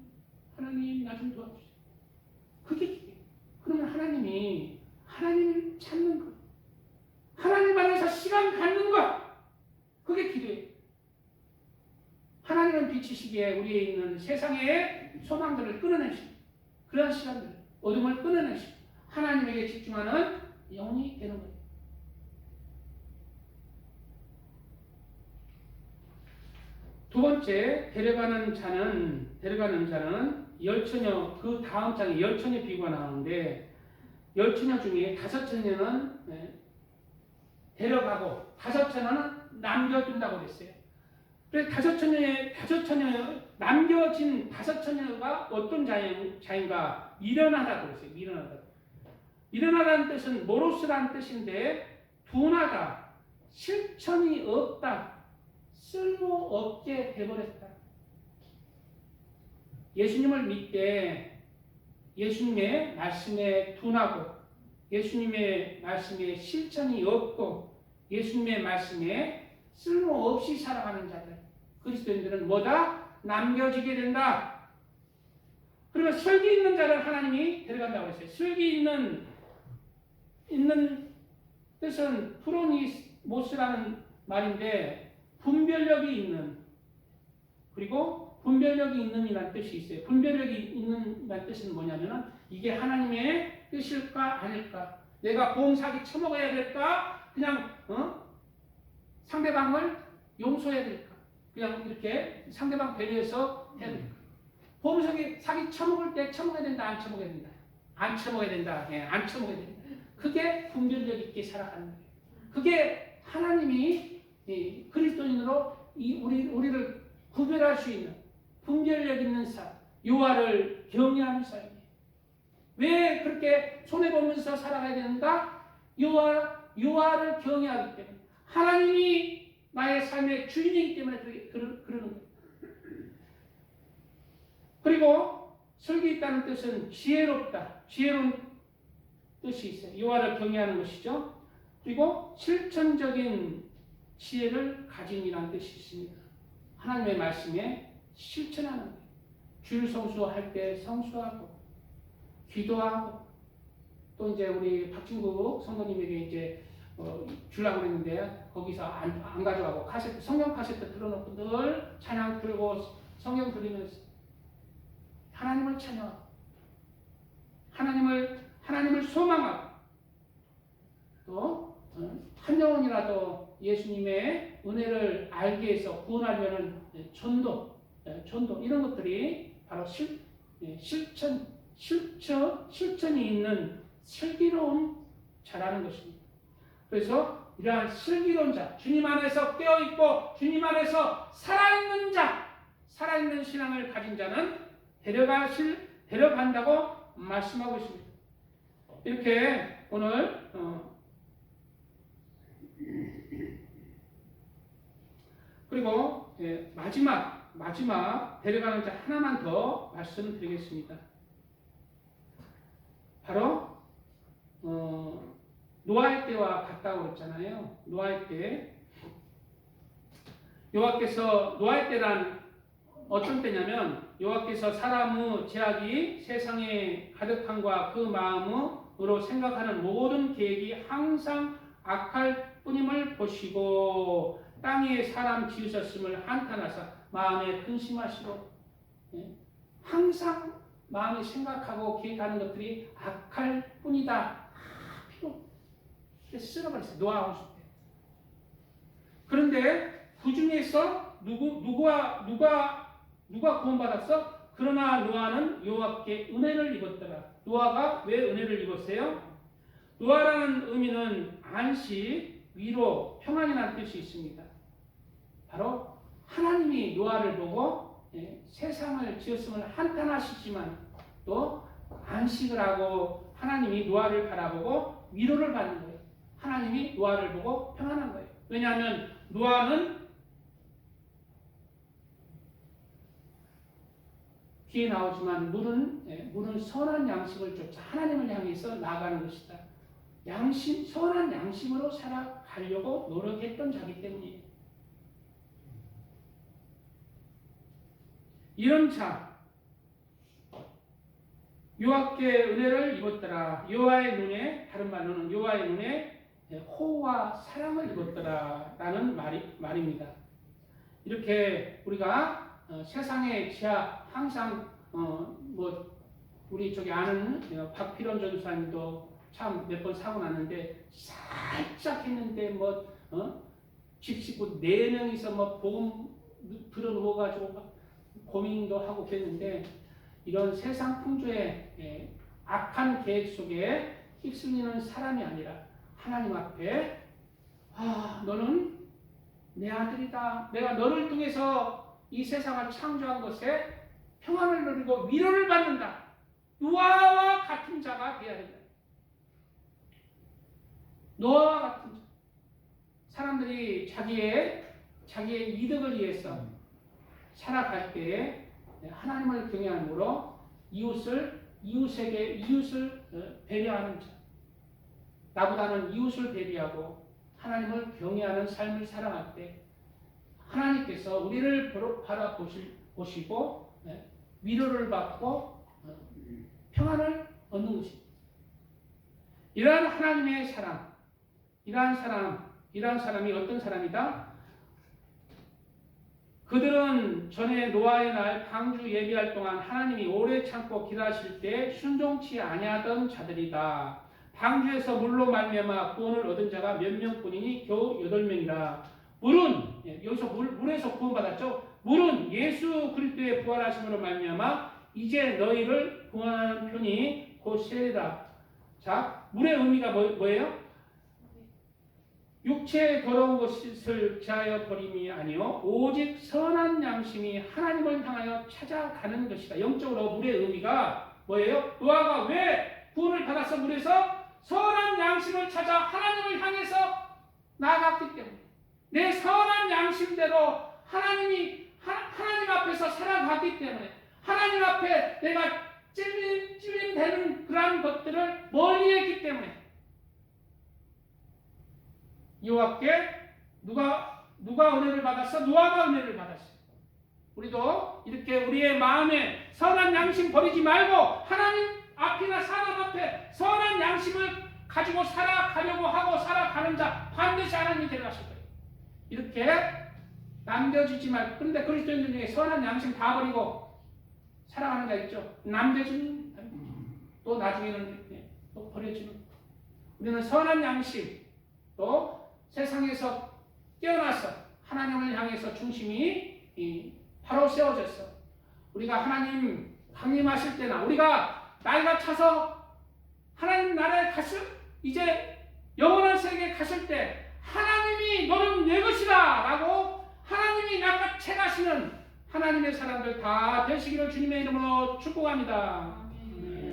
A: 나 좀 도와주세요. 그게 기도예요. 그러면 하나님을 찾는 것, 하나님 안에서 시간 갖는 것, 그게 기도예요. 하나님은 비치시기에 우리에 있는 세상의 소망들을 끊어내시고 그런 시간들, 어둠을 끊어내시고 하나님에게 집중하는 영이 되는 거예요. 두 번째 데려가는 자는 열처녀, 그 다음 장에 열처녀 비유가 나오는데 열처녀 중에 다섯 처녀는 데려가고 다섯 처녀는 남겨둔다고 그랬어요. 그래서 다섯 처녀 남겨진 다섯 처녀가 어떤 자인가? 미련하다고 그랬어요. 미련하다는 뜻은 모로스라는 뜻인데 둔하다, 실천이 없다, 쓸모없게 돼버렸다. 예수님을 믿되 예수님의 말씀에 둔하고 예수님의 말씀에 실천이 없고 예수님의 말씀에 쓸모없이 살아가는 자들, 그리스도인들은 뭐다? 남겨지게 된다. 그러면 슬기 있는 자를 하나님이 데려간다고 했어요. 슬기 있는 뜻은 프로니모스라는 말인데 분별력이 있는, 그리고 분별력이 있는이라는 뜻이 있어요. 분별력이 있는이라는 뜻은 뭐냐면은 이게 하나님의 뜻일까 아닐까? 내가 보험사기 처먹어야 될까? 그냥 상대방을 용서해야 될까? 그냥 이렇게 상대방 배려해서 해야 될까? 보험사기 처먹을 때 처먹어야 된다, 안 처먹어야 된다? 안 처먹어야 된다. 안 처먹어야 된다. 그게 분별력 있게 살아가는 거예요. 그게 하나님이 그리스도인으로 우리를 구별할 수 있는 분별력 있는 삶, 여호와를 경외하는 삶이에요. 왜 그렇게 손해보면서 살아가야 되는가? 여호와를 경외하기 때문에, 하나님이 나의 삶의 주인이기 때문에 그러는 거예요. 그리고 설기 있다는 뜻은 지혜롭다, 지혜로운 뜻이 있어요. 여호와를 경외하는 것이죠. 그리고 실천적인 지혜를 가진이라는 뜻이 있습니다. 하나님의 말씀에 실천하는 거예요. 주일 성수할 때 성수하고 기도하고 또 이제 우리 박진국 성도님에게 이제 주려고 했는데 거기서 안 가져가고 성경 카세트 틀어놓고 늘 찬양 들고 성경 들으면서 하나님을 찬양하고 하나님을 소망하고 또 한 영혼이라도 예수님의 은혜를 알게 해서 구원하려는 전도 이런 것들이 바로 실천이 있는 슬기로운 자라는 것입니다. 그래서 이러한 슬기로운 자, 주님 안에서 깨어있고 주님 안에서 살아있는 자, 살아있는 신앙을 가진 자는 데려간다고 말씀하고 있습니다. 이렇게 오늘 그리고 마지막 데려가는 자 하나만 더 말씀드리겠습니다. 바로 노아의 때와 같다고 했잖아요. 노아의 때, 여호와께서 노아의 때란 어떤 때냐면 여호와께서 사람의 죄악이 세상에 가득함과 그 마음으로 생각하는 모든 계획이 항상 악할 뿐임을 보시고 땅 위에 사람 지으셨음을 한탄하사 마음에 근심하시고, 항상 마음이 생각하고 계획하는 것들이 악할 뿐이다. 필요 쓸어버렸어요. 노아 홍수 때. 그런데 그 중에서 누가 구원받았어? 그러나 노아는 여호와께 은혜를 입었더라. 노아가 왜 은혜를 입었어요? 노아라는 의미는 안식, 위로, 평안이라는 뜻이 있습니다. 바로 하나님이 노아를 보고 세상을 지었음을 한탄하시지만 또 안식을 하고 하나님이 노아를 바라보고 위로를 받는 거예요. 하나님이 노아를 보고 평안한 거예요. 왜냐하면 노아는 뒤에 나오지만 물은 선한 양식을 쫓아 하나님을 향해서 나아가는 것이다. 선한 양심으로 살아가려고 노력했던 자기 때문이에요. 이런 자, 여호와께 은혜를 입었더라. 여호와의 눈에, 다른 말로는 여호와의 눈에 호와 사랑을 입었더라라는 말입니다. 이렇게 우리가 세상의 죄악 항상 우리 쪽에 아는 박필원 전사님도 참 몇 번 사고 났는데 살짝 했는데 집 식구 4명이서 복음 들어 누워가지고 고민도 하고 그랬는데 이런 세상 풍조의 악한 계획 속에 휩쓸리는 사람이 아니라 하나님 앞에 너는 내 아들이다. 내가 너를 통해서 이 세상을 창조한 것에 평안을 누리고 위로를 받는다. 노아와 같은 자가 되어야 된다. 노아와 같은 자. 사람들이 자기의 이득을 위해서 살아갈 때에 하나님을 경외함으로 이웃을 배려하는 자. 나보다는 이웃을 배려하고 하나님을 경외하는 삶을 살아갈 때 하나님께서 우리를 바라보시고 위로를 받고 평안을 얻는 것입니다. 이러한 하나님의 사랑, 이러한 사람이 어떤 사람이다? 그들은 전에 노아의 날 방주 예비할 동안 하나님이 오래 참고 기다리실 때 순종치 아니하던 자들이다. 방주에서 물로 말미암아 구원을 얻은 자가 몇 명뿐이니 겨우 8명이라. 물은 여기서 물에서 구원받았죠. 물은 예수 그리스도의 부활하심으로 말미암아 이제 너희를 구원하는 편이 곧 세리라. 자, 물의 의미가 뭐예요? 육체의 더러운 것을 제하여 버림이 아니요 오직 선한 양심이 하나님을 향하여 찾아가는 것이다. 영적으로 물의 의미가 뭐예요? 노아가 왜 구원을 받아서 물에서 선한 양심을 찾아 하나님을 향해서 나아갔기 때문에, 내 선한 양심대로 하나님 앞에서 살아갔기 때문에, 하나님 앞에 내가 찔림되는 그러한 것들을 멀리했기 때문에 여호와께 누가 은혜를 받았어? 노아가 은혜를 받았어요. 우리도 이렇게 우리의 마음에 선한 양심 버리지 말고 하나님 앞이나 사람 앞에 선한 양심을 가지고 살아가려고 하고 살아가는 자 반드시 하나님이 데려가실 거예요. 이렇게 남겨지지 말고. 그런데 그리스도인들 중에 선한 양심 다 버리고 살아가는 자 있죠. 남겨지는 또 나중에는 또 버려지는. 우리는 선한 양심 또 세상에서 깨어나서 하나님을 향해서 중심이 바로 세워졌어. 우리가 하나님 강림하실 때나 우리가 나이가 차서 하나님 나라에 이제 영원한 세계에 가실 때 하나님이 너는 내 것이다 라고 하나님이 낚아채가시는 하나님의 사람들 다 되시기를 주님의 이름으로 축복합니다.